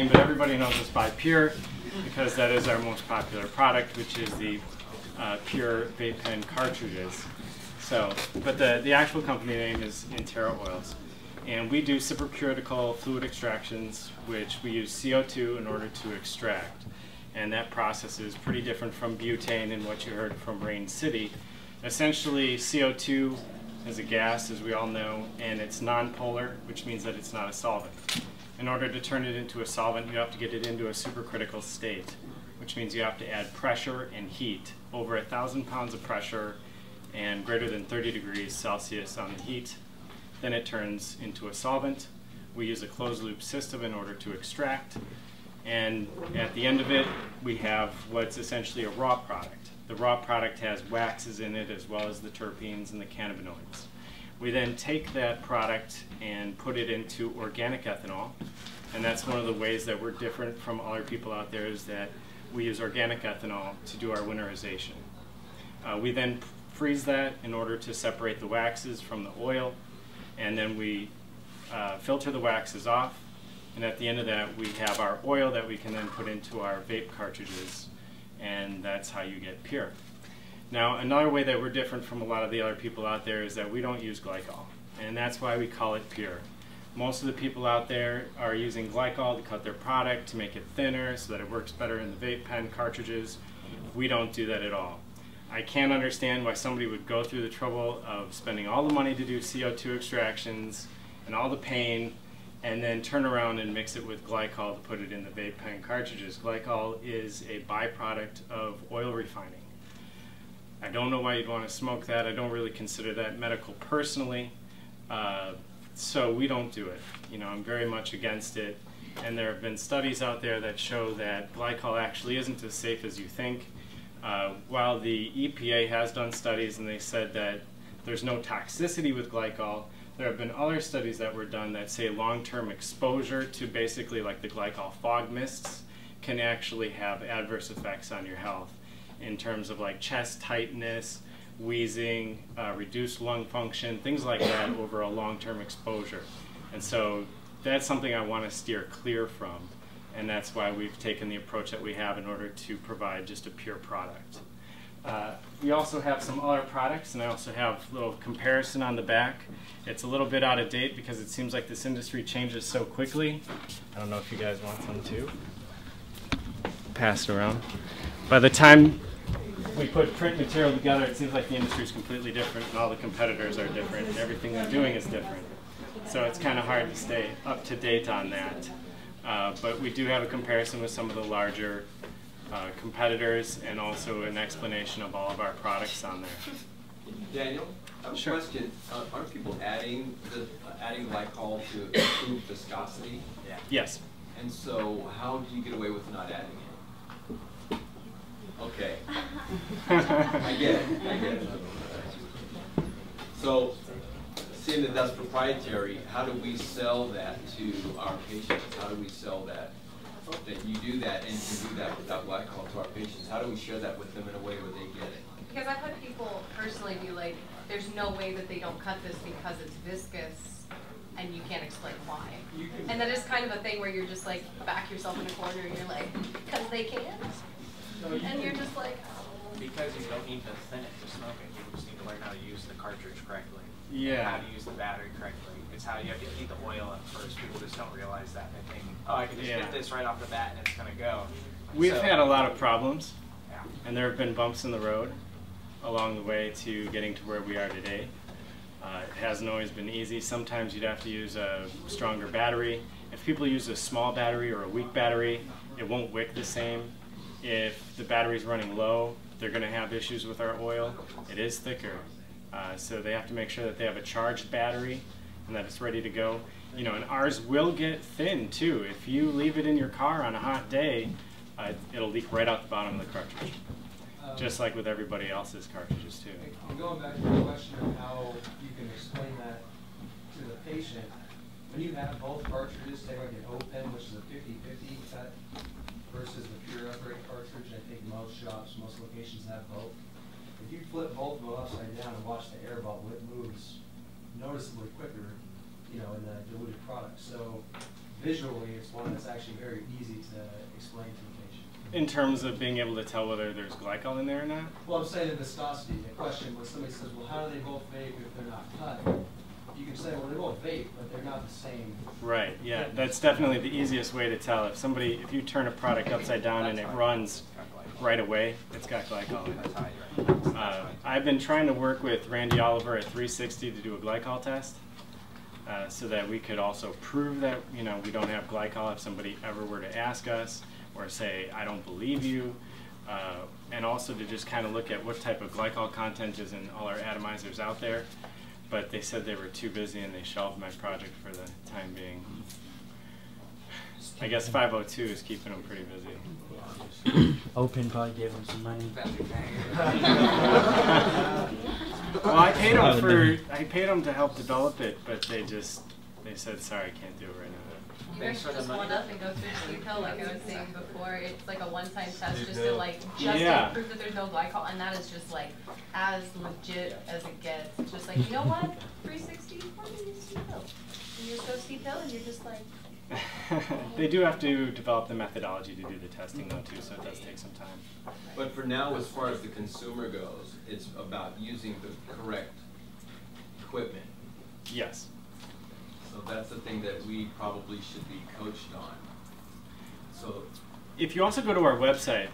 name, but everybody knows us by Pure because that is our most popular product, which is the Pure vape pen cartridges. So, but the actual company name is Interra Oils. And we do supercritical fluid extractions, which we use CO2 in order to extract. And that process is pretty different from butane and what you heard from Rain City. Essentially, CO2 is a gas, as we all know, and it's nonpolar, which means that it's not a solvent. In order to turn it into a solvent, you have to get it into a supercritical state, which means you have to add pressure and heat, over 1,000 pounds of pressure and greater than 30 degrees Celsius on the heat. Then it turns into a solvent. We use a closed loop system in order to extract. And at the end of it, we have what's essentially a raw product. The raw product has waxes in it as well as the terpenes and the cannabinoids. We then take that product and put it into organic ethanol. And that's one of the ways that we're different from other people out there, is that we use organic ethanol to do our winterization. We then freeze that in order to separate the waxes from the oil. And then we filter the waxes off, and at the end of that we have our oil that we can then put into our vape cartridges, and that's how you get Pure. Now, another way that we're different from a lot of the other people out there is that we don't use glycol, and that's why we call it Pure. Most of the people out there are using glycol to cut their product, to make it thinner so that it works better in the vape pen cartridges. We don't do that at all. I can't understand why somebody would go through the trouble of spending all the money to do CO2 extractions and all the pain, and then turn around and mix it with glycol to put it in the vape pen cartridges. Glycol is a byproduct of oil refining. I don't know why you'd want to smoke that. I don't really consider that medical personally, so we don't do it. You know, I'm very much against it, and there have been studies out there that show that glycol actually isn't as safe as you think. While the EPA has done studies and they said that there's no toxicity with glycol, there have been other studies that were done that say long-term exposure to basically like the glycol fog mists can actually have adverse effects on your health in terms of like chest tightness, wheezing, reduced lung function, things like that over a long-term exposure. And so that's something I want to steer clear from. And that's why we've taken the approach that we have in order to provide just a pure product. We also have some other products, and I also have a little comparison on the back. It's a little bit out of date because it seems like this industry changes so quickly. I don't know if you guys want some too. Pass it around. By the time we put print material together, it seems like the industry is completely different and all the competitors are different and everything they're doing is different. So it's kind of hard to stay up to date on that. But we do have a comparison with some of the larger competitors and also an explanation of all of our products on there. Daniel, I have a question. Aren't people adding glycol to improve viscosity? Yeah. Yes. And so how do you get away with not adding it? Okay. I get it. So, seeing that that's proprietary, how do we sell that to our patients? How do we sell that you do that and can do that without glycol to our patients? How do we share that with them in a way where they get it? Because I've had people personally be like, there's no way that they don't cut this because it's viscous, and you can't explain why. And that is kind of a thing where you're just like, back yourself in a corner and you're like, because they can't? And you're just like, oh. Because you don't need to thin it to smoke it, you just need to learn how to use the cartridge correctly. Yeah. How to use the battery correctly. It's how you have to heat the oil at first. People just don't realize that. They think, oh, I can just hit this right off the bat and it's going to go. We've had a lot of problems, yeah. And there have been bumps in the road along the way to getting to where we are today. It hasn't always been easy. Sometimes you'd have to use a stronger battery. If people use a small battery or a weak battery, it won't wick the same. If the battery's running low, they're going to have issues with our oil. It is thicker. So they have to make sure that they have a charged battery and that it's ready to go. You know, and ours will get thin too. If you leave it in your car on a hot day, it'll leak right out the bottom of the cartridge. Just like with everybody else's cartridges too. And going back to the question of how you can explain that to the patient, when you have both cartridges, say like an O-Pen, which is a 50-50 cut, versus the pure upgrade cartridge, I think most shops, most locations have both. If you flip both of them upside down and watch the air bubble, it moves noticeably quicker, you know, in the diluted product. So visually, it's one that's actually very easy to explain to the patient. In terms of being able to tell whether there's glycol in there or not? Well, I'm saying the viscosity. The question when somebody says, well, how do they both vape if they're not cut? You can say, well, they both vape, but they're not the same. Right, yeah, that's definitely the easiest way to tell. If you turn a product upside down and it runs right away, it's got glycol in it. I've been trying to work with Randy Oliver at 360 to do a glycol test, so that we could also prove that we don't have glycol if somebody ever were to ask us or say, I don't believe you, and also to just kind of look at what type of glycol content is in all our atomizers out there. But they said they were too busy and they shelved my project for the time being. I guess 502 is keeping them pretty busy. Open probably gave them some money. Well, I paid them to help develop it, but they said, sorry, I can't do it right now. You guys should just one up and go through Sleep like I was saying before. It's like a one-time test just to prove that there's no glycol, and that is just like as legit as it gets. It's just like, you know what? 360, and you're so steep hill, and you're just like. They do have to develop the methodology to do the testing though too, so it does take some time. But for now, as far as the consumer goes, it's about using the correct equipment. Yes. So that's the thing that we probably should be coached on. So, if you also go to our website,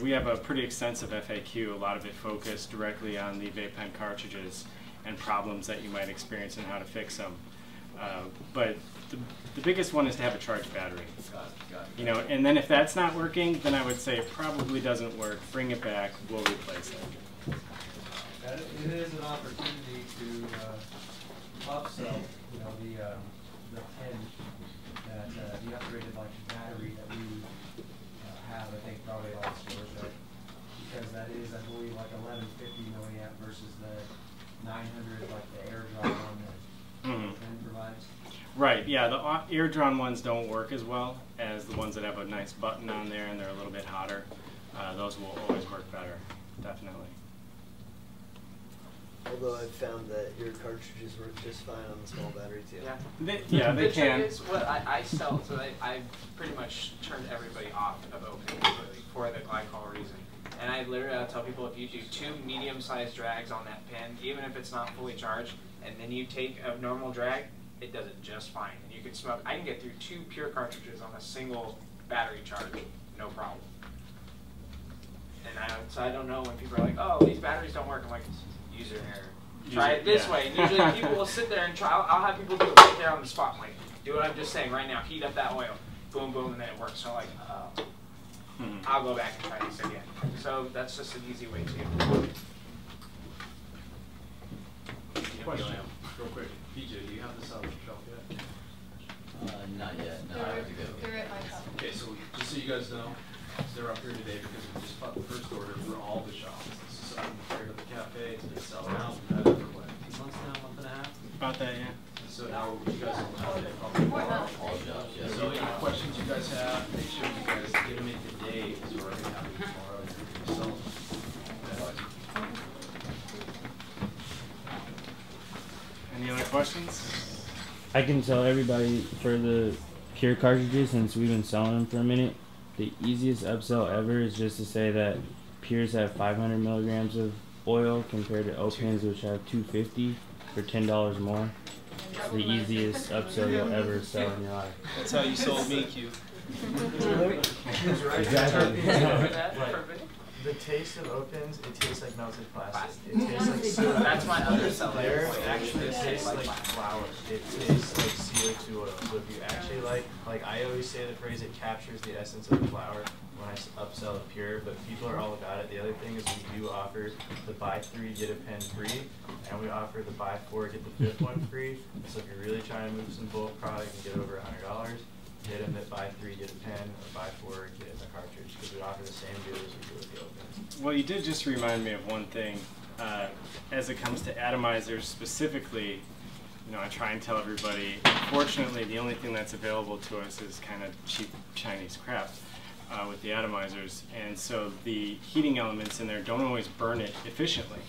we have a pretty extensive FAQ, a lot of it focused directly on the vape pen cartridges and problems that you might experience and how to fix them. But the biggest one is to have a charged battery. got it. And then if that's not working, then I would say it probably doesn't work. Bring it back, we'll replace it. It is an opportunity to upsell, the pen that the upgraded battery that we have, I think probably all stores, right? Because that is, I believe, 1150 milliamp versus the 900 the air drop one that pen provides. Right, yeah, the air-drawn ones don't work as well as the ones that have a nice button on there and they're a little bit hotter. Those will always work better, definitely. Although I've found that your cartridges work just fine on the small battery too. Yeah, they can. The trick is what I sell, so I pretty much turned everybody off of opening completely for the glycol reason. And I literally tell people, if you do 2 medium-sized drags on that pen, even if it's not fully charged, and then you take a normal drag, it does it just fine. And you can smoke. I can get through 2 pure cartridges on a single battery charge, no problem. And so I don't know when people are like, oh, these batteries don't work. I'm like, user error. Try it this way. And usually people will sit there and try. I'll have people do it right there on the spot. Like, do what I'm just saying right now. Heat up that oil. Boom, boom, and then it works. So like, I'll go back and try this again. So that's just an easy way to get it. Question, real quick. PJ, do you have this on the shelf yet? Not yet. No, I have to go. They're at my shop. Okay, so just so you guys know, they're up here today because we just bought the first order for all the shops. This is something compared to the cafe to sell out. We've had it for what, 8 months now, month and a half? About that, yeah. So now you guys will have it probably tomorrow. All shops, yeah. So any questions you guys have, make sure you guys get them in today because we're going to have it tomorrow and you're going to sell them. Any other questions? I can tell everybody for the pure cartridges, since we've been selling them for a minute, the easiest upsell ever is just to say that pures have 500 milligrams of oil compared to opens, which have 250 for $10 more. It's the easiest upsell you'll ever sell in your life. That's how you sold me, Q. Exactly. The taste of opens, it tastes like melted plastic. It tastes like CO2. That's my other seller. There, actually, it tastes like flour. It tastes like CO2 oil. So if you actually like I always say the phrase, it captures the essence of the flour when I upsell it pure, but people are all about it. The other thing is we do offer the buy 3, get a pen free, and we offer the buy 4, get the 5th one free. So if you're really trying to move some bulk product and get over $100, hit them at buy 3, get a pen, or buy 4, get a cartridge, because we offer the same deal as we do with the opens. Well, you did just remind me of one thing. As it comes to atomizers specifically, I try and tell everybody, unfortunately, the only thing that's available to us is kind of cheap Chinese crap with the atomizers. And so the heating elements in there don't always burn it efficiently.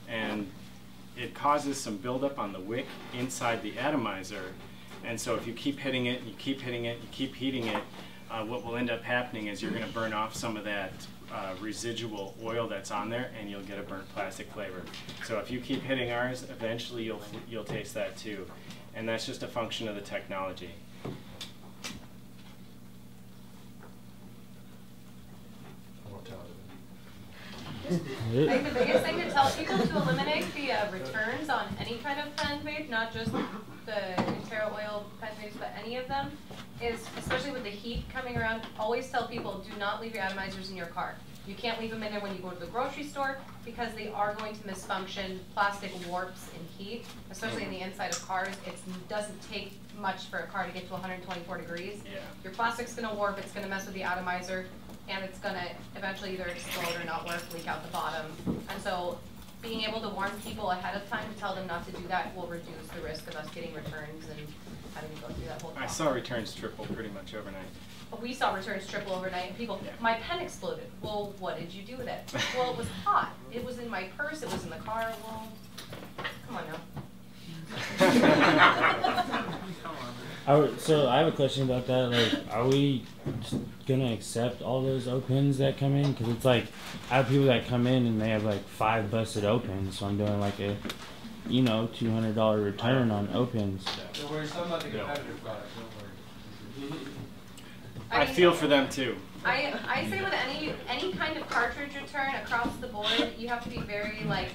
And it causes some buildup on the wick inside the atomizer. And so if you keep hitting it, you keep hitting it, you keep heating it, what will end up happening is you're going to burn off some of that residual oil that's on there, and you'll get a burnt plastic flavor. So if you keep hitting ours, eventually you'll taste that too, and that's just a function of the technology. I think the biggest thing to tell people to eliminate the returns on any kind of pen vape, not just the Interra Oil pen vapes, but any of them, is, especially with the heat coming around, always tell people do not leave your atomizers in your car. You can't leave them in there when you go to the grocery store because they are going to misfunction. Plastic warps in heat, especially in the inside of cars. It doesn't take much for a car to get to 124 degrees. Yeah. Your plastic's going to warp, it's going to mess with the atomizer, and it's going to eventually either explode or not work, leak out the bottom. And so being able to warn people ahead of time to tell them not to do that will reduce the risk of us getting returns and having to go through that whole process. I saw returns triple pretty much overnight. We saw returns triple overnight, and people, Yeah. my pen exploded. Well, what did you do with it? Well, it was hot. It was in my purse, it was in the car. Well, come on now. So I have a question about that. Like, are we just gonna accept all those O-pens that come in? Because it's like, I have people that come in and they have like 5 busted O-pens, so I'm doing like a, you know, $200 return on O-pens. Don't worry, some about the competitive product, don't worry. I feel for them too. I say with any kind of cartridge return across the board, you have to be very like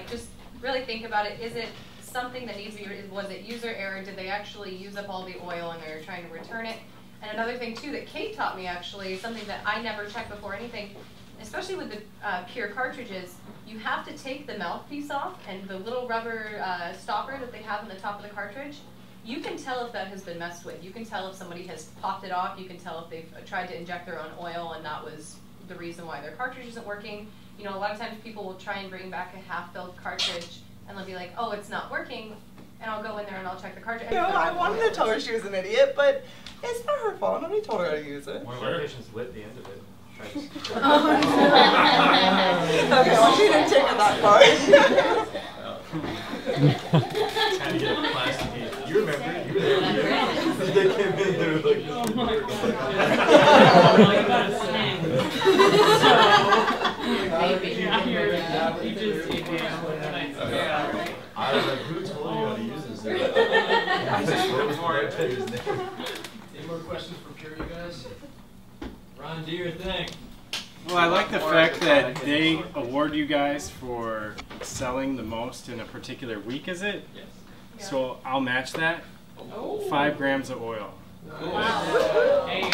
just really think about it. Is it something that needs to be, was it user error? Did they actually use up all the oil and they're trying to return it? And another thing too that Kate taught me, actually, something that I never checked before anything, especially with the pure cartridges, you have to take the mouthpiece off and the little rubber stopper that they have on the top of the cartridge. You can tell if that has been messed with. You can tell if somebody has popped it off. You can tell if they've tried to inject their own oil and that was the reason why their cartridge isn't working. You know, a lot of times people will try and bring back a half-filled cartridge and they'll be like, oh, it's not working. And I'll go in there and I'll check the cartridge. No, I wanted to tell her she was an idiot, but it's not her fault. Nobody told her how to use it. One of my patients lit the end of it. Okay, well, she didn't take it that far. Trying to get a plastic heat. You remember? You were there. They came in, they were like, I was like, who told you how to use this? Any more questions for Pure, you guys? Ron, do your thing. Well, I like the fact that they award you guys for selling the most in a particular week, is it? Yes. Yeah. So I'll match that. Oh. 5 grams of oil. Cool. Wow. Hey.